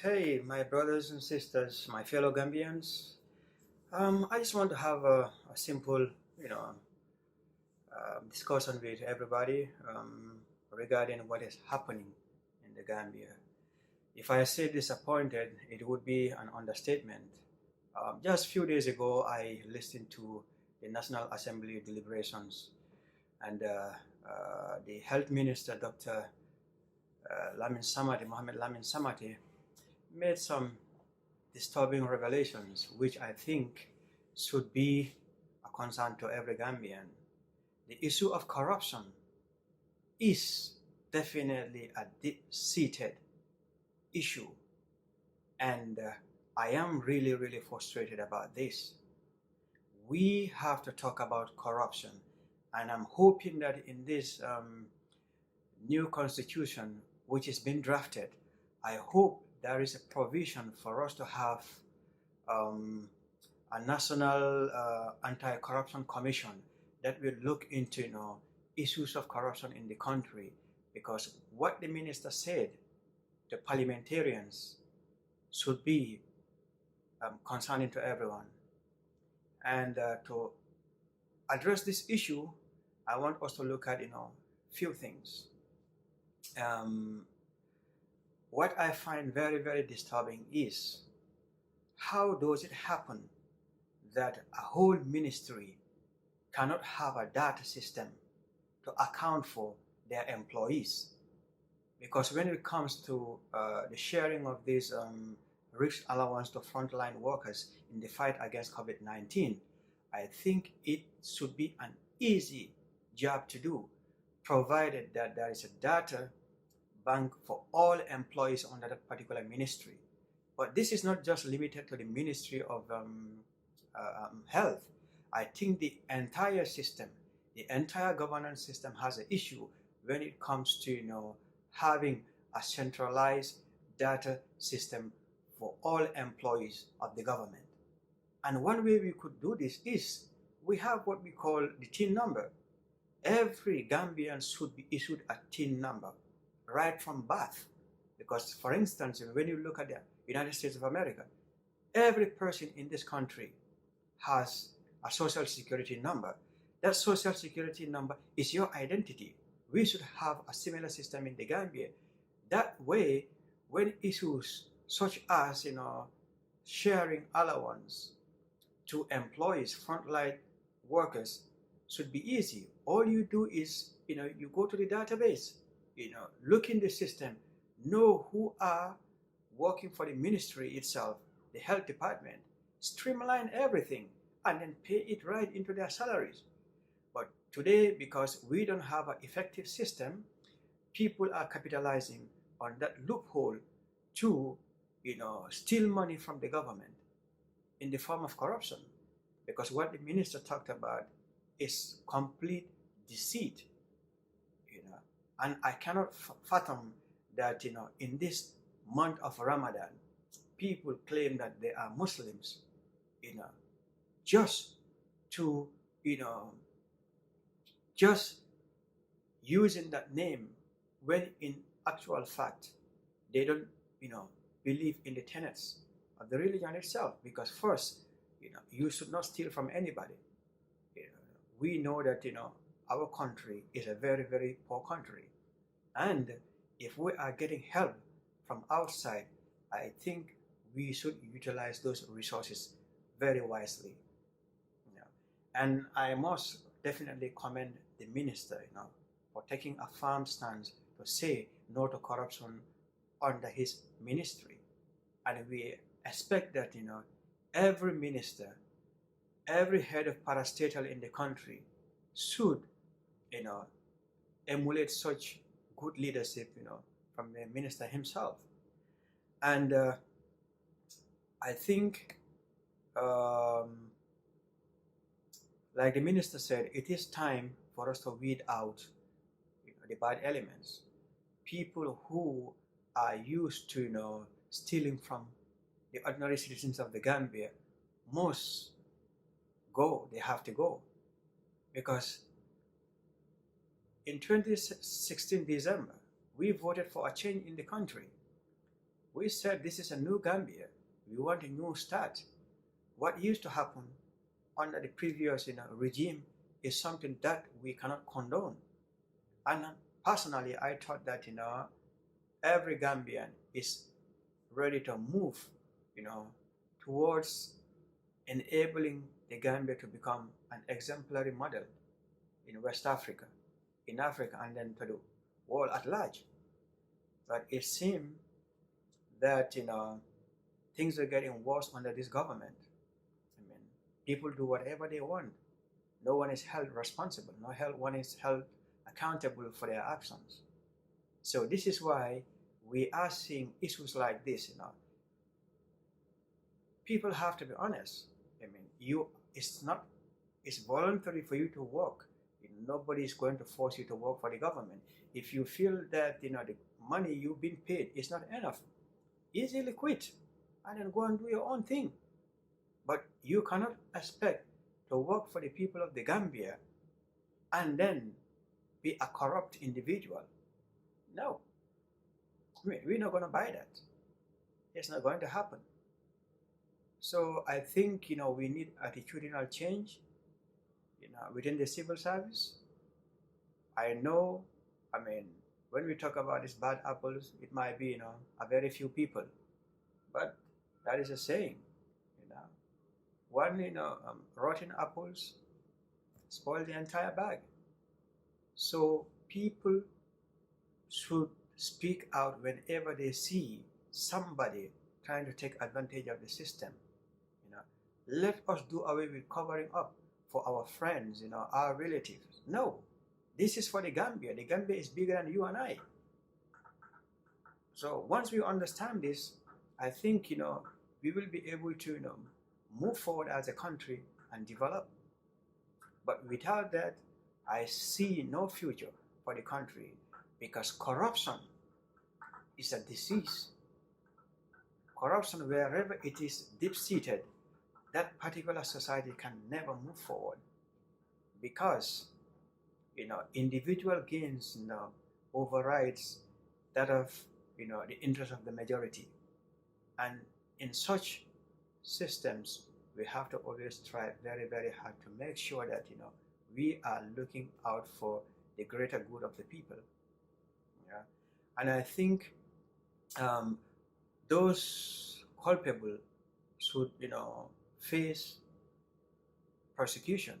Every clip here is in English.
Hey, my brothers and sisters, my fellow Gambians. I just want to have a simple, you know, discussion with everybody regarding what is happening in the Gambia. If I say disappointed, it would be an understatement. Just a few days ago, I listened to the National Assembly deliberations, and the Health Minister, Dr. Lamin Samati, Mohammed Lamin Samati, made some disturbing revelations, which I think should be a concern to every Gambian. The issue of corruption is definitely a deep-seated issue, and I am really, really frustrated about this. We have to talk about corruption, and I'm hoping that in this new constitution, which is being drafted, I hope there is a provision for us to have um, a national anti-corruption commission that will look into issues of corruption in the country, because what the minister said to parliamentarians should be concerning to everyone. And to address this issue, I want us to look at few things. Um, what I find very, very disturbing is how does it happen that a whole ministry cannot have a data system to account for their employees? Because when it comes to the sharing of these risk allowance to frontline workers in the fight against COVID-19, I think it should be an easy job to do, provided that there is a data bank for all employees under that particular ministry. But this is not just limited to the Ministry of Health. I think the entire system, the entire governance system has an issue when it comes to having a centralized data system for all employees of the government. And one way we could do this is we have what we call the TIN number. Every Gambian should be issued a TIN number right from birth. Because, for instance, when you look at the United States of America, every person in this country has a social security number. That social security number is your identity. We should have a similar system in the Gambia. That way, when issues such as sharing allowance to employees, frontline workers, should be easy. All you do is you go to the database, look in the system, know who are working for the ministry itself, the health department, streamline everything, and then pay it right into their salaries. But today, because we don't have an effective system, people are capitalizing on that loophole to steal money from the government in the form of corruption. Because what the minister talked about is complete deceit. And I cannot fathom that in this month of Ramadan, people claim that they are Muslims, just to just using that name, when in actual fact they don't believe in the tenets of the religion itself. Because first, you should not steal from anybody. We know that our country is a very, very poor country, and if we are getting help from outside, I think we should utilize those resources very wisely. And I must definitely commend the minister for taking a firm stance to say no to corruption under his ministry. And we expect that every minister, every head of parastatal in the country should emulate such good leadership from the minister himself. And I think like the minister said, it is time for us to weed out the bad elements. People who are used to stealing from the ordinary citizens of the Gambia must go. They have to go, because in 2016 December, we voted for a change in the country. We said this is a new Gambia. We want a new start. What used to happen under the previous regime is something that we cannot condone. And personally, I thought that every Gambian is ready to move, towards enabling the Gambia to become an exemplary model in West Africa, in Africa, and then to the world at large. But it seemed that things are getting worse under this government. I mean, people do whatever they want. No one is held responsible. No one is held accountable for their actions. So this is why we are seeing issues like this. People have to be honest. I mean, it's voluntary for you to work. Nobody is going to force you to work for the government. If you feel that the money you've been paid is not enough, easily quit and then go and do your own thing. But you cannot expect to work for the people of the Gambia and then be a corrupt individual. No. I mean, we're not going to buy that. It's not going to happen. So I think we need attitudinal change within the civil service. I know, when we talk about these bad apples, it might be a very few people, but that is a saying. One rotten apples spoil the entire bag. So people should speak out whenever they see somebody trying to take advantage of the system. Let us do away with covering up for our friends, our relatives. No, this is for the Gambia. The Gambia is bigger than you and I. So once we understand this, I think we will be able to move forward as a country and develop. But without that, I see no future for the country, because corruption is a disease. Corruption, wherever it is deep-seated, that particular society can never move forward, because individual gains overrides that of the interest of the majority. And in such systems, we have to always try very, very hard to make sure that we are looking out for the greater good of the people. Yeah? And I think those culpable should face persecution.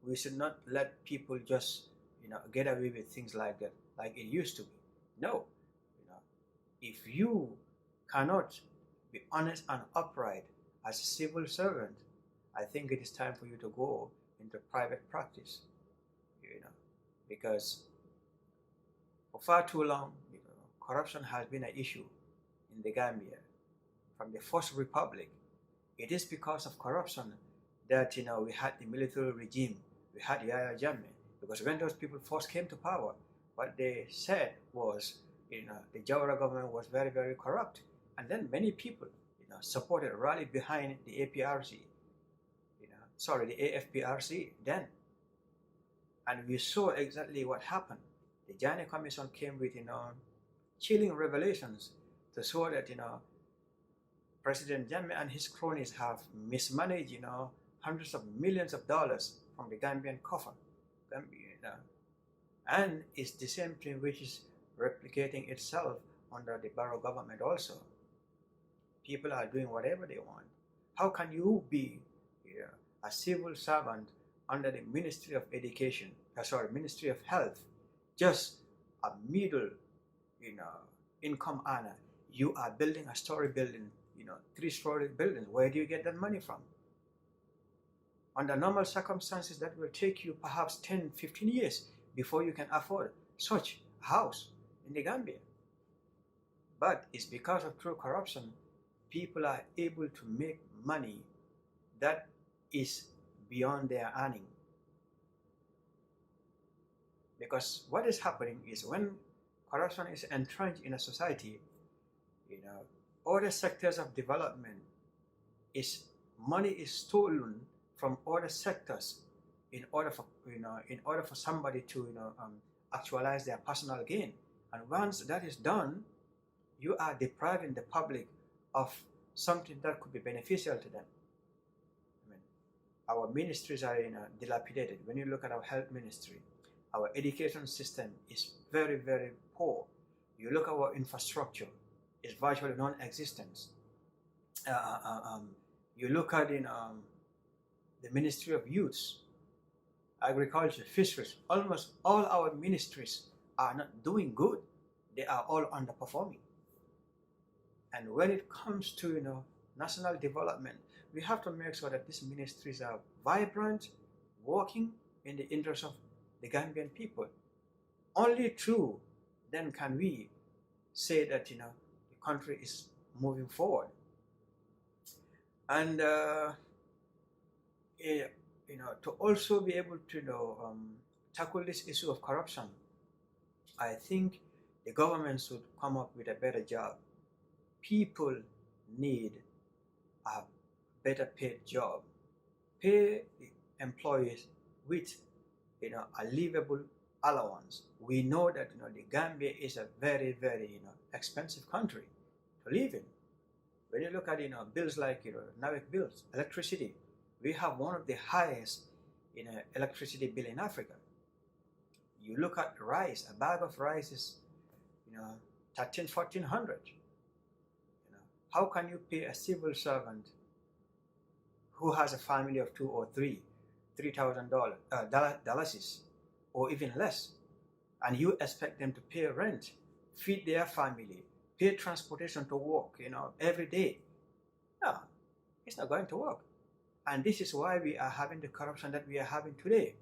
We should not let people just get away with things like that, like it used to be. No, if you cannot be honest and upright as a civil servant, I think it is time for you to go into private practice. Because for far too long, corruption has been an issue in the Gambia from the First Republic. It is because of corruption that we had the military regime, we had Yahya Jammeh, because when those people first came to power, what they said was the Jawara government was very, very corrupt, and then many people supported, rallied behind the APRC, the AFPRC then, and we saw exactly what happened. The Janneh Commission came with chilling revelations to show that President Jammeh and his cronies have mismanaged, hundreds of millions of dollars from the Gambian coffer. And it's the same thing which is replicating itself under the Barrow government also. People are doing whatever they want. How can you be a civil servant under the Ministry of Education, Ministry of Health, just a middle, income earner? You are building a story building, 3-story building. Where do you get that money from? Under normal circumstances, that will take you perhaps 10, 15 years before you can afford such a house in the Gambia. But it's because of true corruption, people are able to make money that is beyond their earning. Because what is happening is when corruption is entrenched in a society, other sectors of development money is stolen from other sectors in order for somebody to actualize their personal gain. And once that is done, you are depriving the public of something that could be beneficial to them. I mean, our ministries are dilapidated. When you look at our health ministry, our education system is very, very poor. You look at our infrastructure, it's virtually non-existent. You look at the Ministry of Youth, Agriculture, Fisheries, almost all our ministries are not doing good. They are all underperforming. And when it comes to national development, we have to make sure that these ministries are vibrant, working in the interest of the Gambian people. Only through then can we say that the country is moving forward. And to also be able to tackle this issue of corruption, I think the government should come up with a better job. People need a better paid job. Pay the employees with a livable allowance. We know that the Gambia is a very, very expensive country to live in. When you look at bills like NAWEC bills, electricity, we have one of the highest electricity bill in Africa. You look at rice, a bag of rice is 1,300-1,400. How can you pay a civil servant who has a family of 2 or 3, $3,000 or even less, and you expect them to pay rent, feed their family, pay transportation to work, every day? No, it's not going to work. And this is why we are having the corruption that we are having today.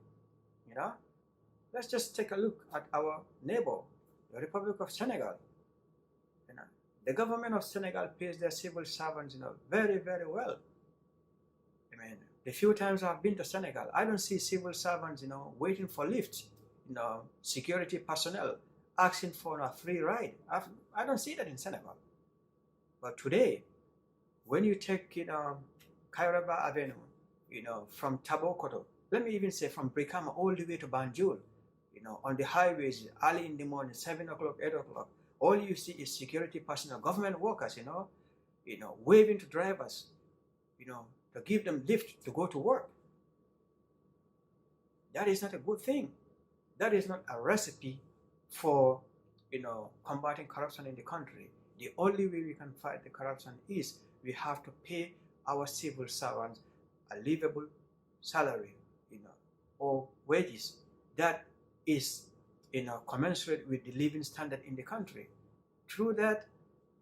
Let's just take a look at our neighbor, the Republic of Senegal. The government of Senegal pays their civil servants, very, very well. I mean, the few times I've been to Senegal, I don't see civil servants, waiting for lifts, security personnel asking for a free ride. I don't see that in Senegal. But today, when you take, Kairaba Avenue, from Tabokoto, let me even say from Brikama all the way to Banjul, on the highways, early in the morning, 7 o'clock, 8 o'clock, all you see is security personnel, government workers, waving to drivers, to give them lift to go to work. That is not a good thing. That is not a recipe for, combating corruption in the country. The only way we can fight the corruption is we have to pay our civil servants a livable salary, or wages that is, commensurate with the living standard in the country. Through that,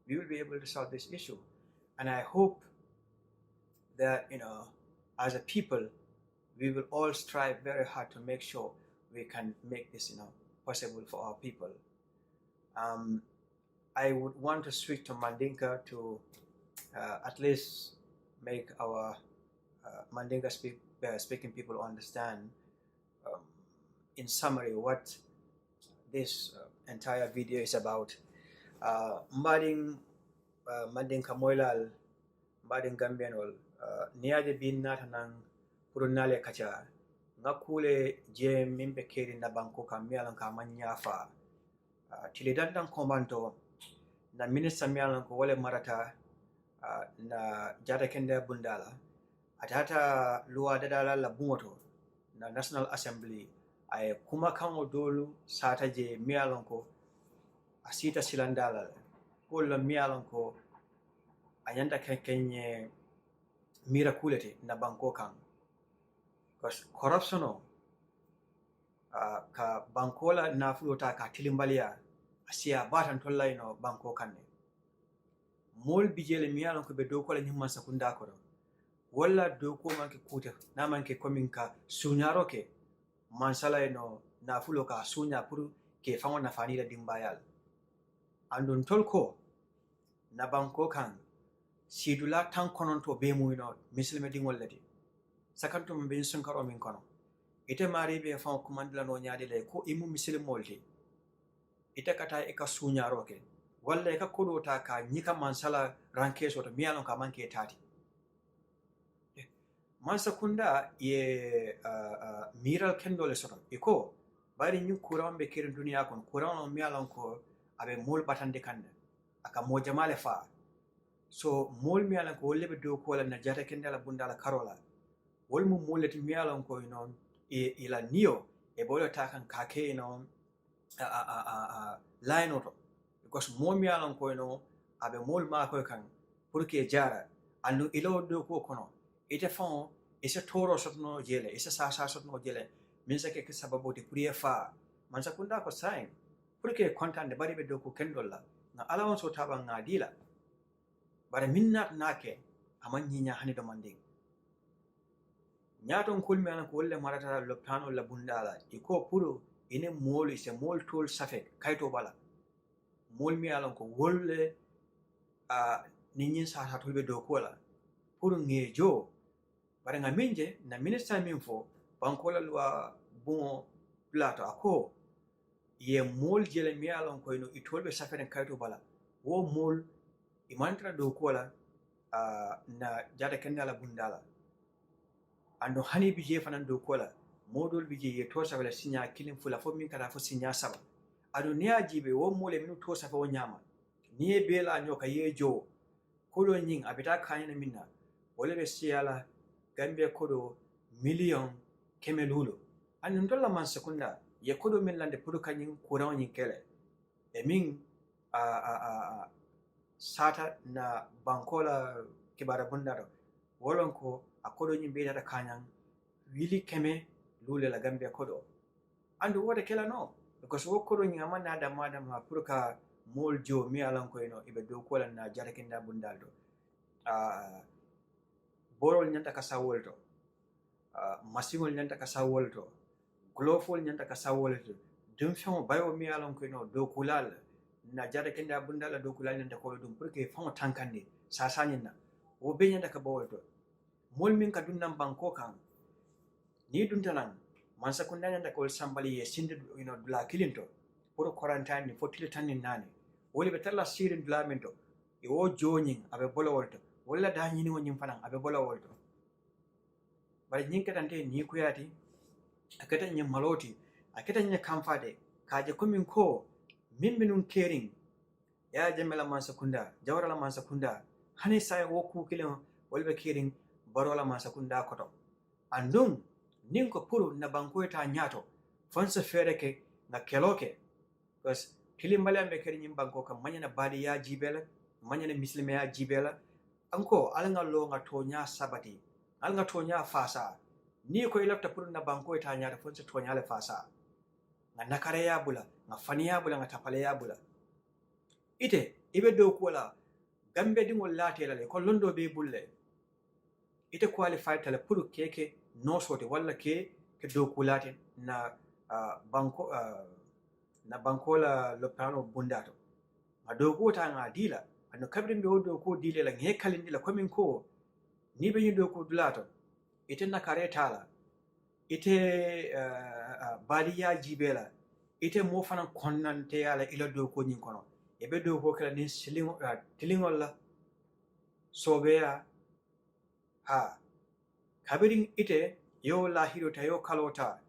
we will be able to solve this issue. And I hope that, as a people, we will all strive very hard to make sure we can make this, possible for our people. I would want to switch to Mandinka to at least make our Mandinka speaking people understand, in summary, what this entire video is about. Mandinka moilal, mbading Gambianol, niaje bin natanang purunale kacha, ngakule je mimbe keri na banko kamialan ka manyafa, tilidandan komando, na minister mialan ko wale marata, na jata kende bundala, atata luwa dadala la bungoto, na National Assembly, ay kumakango dolu sata je mialan ko, asita silandala, kola mialan ko, ayanda kenye miraculete na banko kan. Because corruption ka bankola na fulota ka tilimbalia asia batan tolla banko kanne. Mol bijele mialan ko be dokola nyimman sakunda ko wala doko manke kuta na manke kominka sunyaro ke mansala na fulo ka sunya puru ke fango na fanila dimbayal. Andun tolko na banko kan sidula tan kononto be mu mislime dingol lati sakanto mbe sunkaro min kono ite mari be fan kumandila no nyaade le ko imu muslim molti ite kata e ka sunyaro ke walla e ka kodota ka nyika mansala ranke so to mialon ka manke tati mansa kunda ye miral kendole soto iko bari nyu kuram be kirin duniya kon kuram no mialon ko abe mol batande kande aka mojamale fa so mol mi alan ko wolle be do ko la na jata kendala bundala karola wol mu molati mi alan ko non ila niyo e bolo ta kan kake non line auto because mol mi alan ko no abe mol ma ko kan pour que jara andu ilo do ko kono ite fon isa toro sotno jele isa sa sotno jele min sa ke sababu de pour fa man sa kunda ko sign pour que content de bari be do ko kendolla na alawon so taba ngadila bara minna nake aman nyinya hani do manding nyaton kulmi an ko wolle marata loptano la bundala iko puro ine moli se mol tol safe kayto bala mol mi alon ko wolle ninyin sa ha tolbe do kola puro ngejo bara ngaminje na minister min fo bankola lwa bon plato ako ye mol jele mi alon ko no itolbe safe den kayto bala wo mol imantra do kola na jada kendala bundala ando hani bije fanan do kola modol bije ye to sa wala sinya kilin fula fo min kala fo sinya saba ado ne ajibe wo mole min to sa fo nyama ni e bela nyoka ye jo kodo nyin abita kanyana minna wala be siala Gambia kodo million kemelulo an ndolla man sekunda ye kodo min lande pudu kanyin kuran nyin kele e min sata na bankola kibara bundaro wolon ko akodo nyin be da kanyan wili keme lule la Gambia kodo andu wote kela no because wo kodo nyin amana da madam ha purka mol jo mi alan ko eno ibe do kola na jarakinda bundaldo borol nyanta ka sawolto masingol nyanta ka sawolto glofol nyanta ka sawolto dum famo bayo mi alan ko eno do kulal na jarakinda bundala do kulal nyanta ko dum purke famo tankande sasanyin na wo be nyanta ka bawolto mol min ka dunnan banko kan ni duntanan man sakunda nyanta ko sambali ye sinde dula kilinto pour quarantine ni fotile tanin nani woli be talla sirin dula mento e wo jonyin abe bolowolto wala da nyini wonyin fanan abe bolowolto bari nyin katante ni kuyati akata nyin maloti akata nyin kamfade kaje komin ko min minun kering ya jamela man sakunda jawrala man sakunda hani sai wo ku kilin wolbe kering barola man sakunda koto andum nin ko puru na banko ta nyato fansa fere ke na keloke because kilimbale ambe keri nyim banko kam manyana badi ya jibela manyana muslime ya jibela anko alanga lo nga tonya sabati alanga tonya fasa ni ko ilafta puru na banko ta nyato fansa tonya le fasa nga nakare ya bula nga fani ya bula nga tapale ya bula ite ibe do kola gambe dingol latela le ko londo be bulle ite qualified tele puru keke no sote walla ke do kulate na banko la lopano bundato ma do ko ta nga dila ando kabrin be do ko dile la nge kalindi la komin ko ni be do ko dulato ite na karetala ite baliya jibela ite mo fanan konnante yala ila do ko nyin kono e be do ko kala ni tilingol la sobeya ha kabirin ite yo lahiro ta yo kalota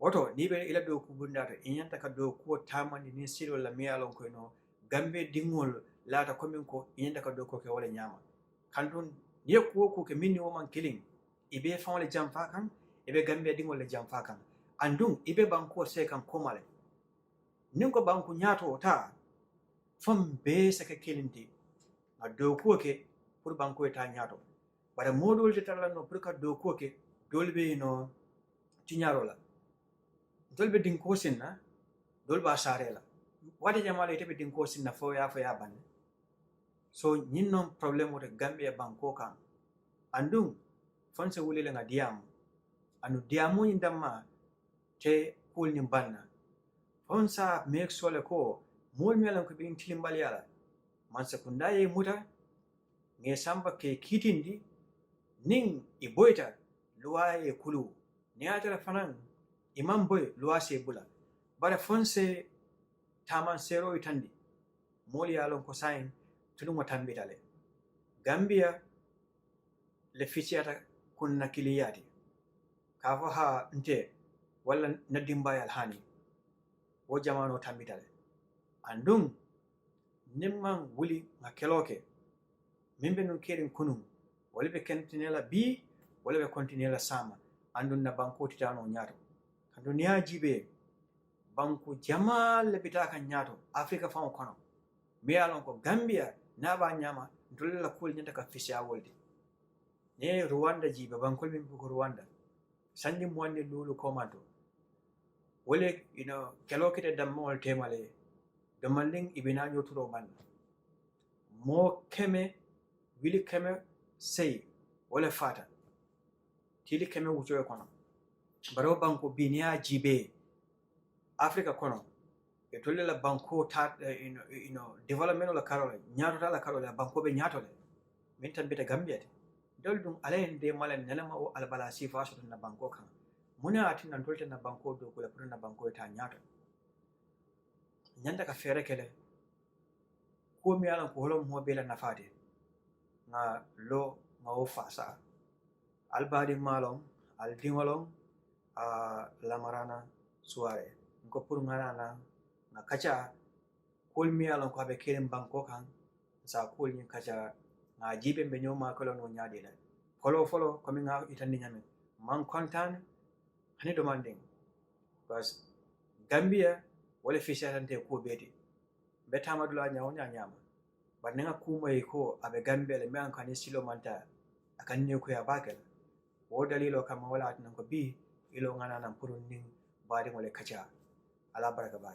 woto ni be ila do ku bundata inyanta ka do ko tamani ni siro la miyalon ko no gambe dingol lata komin ko inyanta ka do ko ke wala nyama kandun ni ko ke minni o man killing ibe fawle jamfa kan ibe gambe dingol le jamfa kan andun ibe banko se kan komale nin ko banku nyato ta fam be saka kilinti a do ko ke pour banko ta nyato bara modol de talano pour ka do ko ke dolbe no tinyarola dolbe din ko sinna dolba sarela wade jamala ite be din ko sinna fo ya ban so nyinno problem wote Gambia banko kan andum fonse wulile nga diam anu diamu indamma te kulni banna fonsa make sure ko mol melan ko bin tilimbal yala man sekunda ye muta nge samba ke kitindi ning iboita luwa e kulu ni atara fanan imam boy luwa se bula bara fonse taman sero itandi moli yalon ko sain tulungo tambitale Gambia le ficiata kunna kiliyati kafo ha nte walla nadimbayal hani wo jamano tambitale andum nimman wuli nga keloke mimbe nun kerin kunum wala be kentinela bi wala be kontinela sama andun na banko titano nyato andun ya jibe banko jamal le bitaka nyato afrika famo kono me alon ko Gambia na ba nyama ndolle la kul nyanta ka fisya wolde ne Rwanda jibe bankol min ko Rwanda sanni mo wande lulu komando wole kelokete dammol temale damanding ibina nyoturo man mo keme wili keme sey wala fata tili keme wucho kono baro banko binia jibe afrika kono e tolle la banko ta development la karole nyaato ta la karole banko be nyaato le min tan beta Gambia dol dum alayen de malen nelama o albala sifa so na banko kan muna atin nan dolte na banko do kula pur na banko ta nyaato nyanda ka fere kele ko mi alan ko holom mo bela nafade nga lo nga o fasa albadi malong al dingolong lamarana suare ko pur ngana na kacha kol mi alan ko be kelen banko kan sa kol ni kacha na jibe be nyoma ko no nyaade la follow ko mi nga itandi nyame man kontan hani demanding because Gambia wala fishatante ko beti betama dula nyama banenga kuma ko abe Gambia le men kan silo manta akan ne ko ya bakel wo dalilo kama wala tan ko bi ilo ngana nan purun nin bari wala kacha ala baraka ba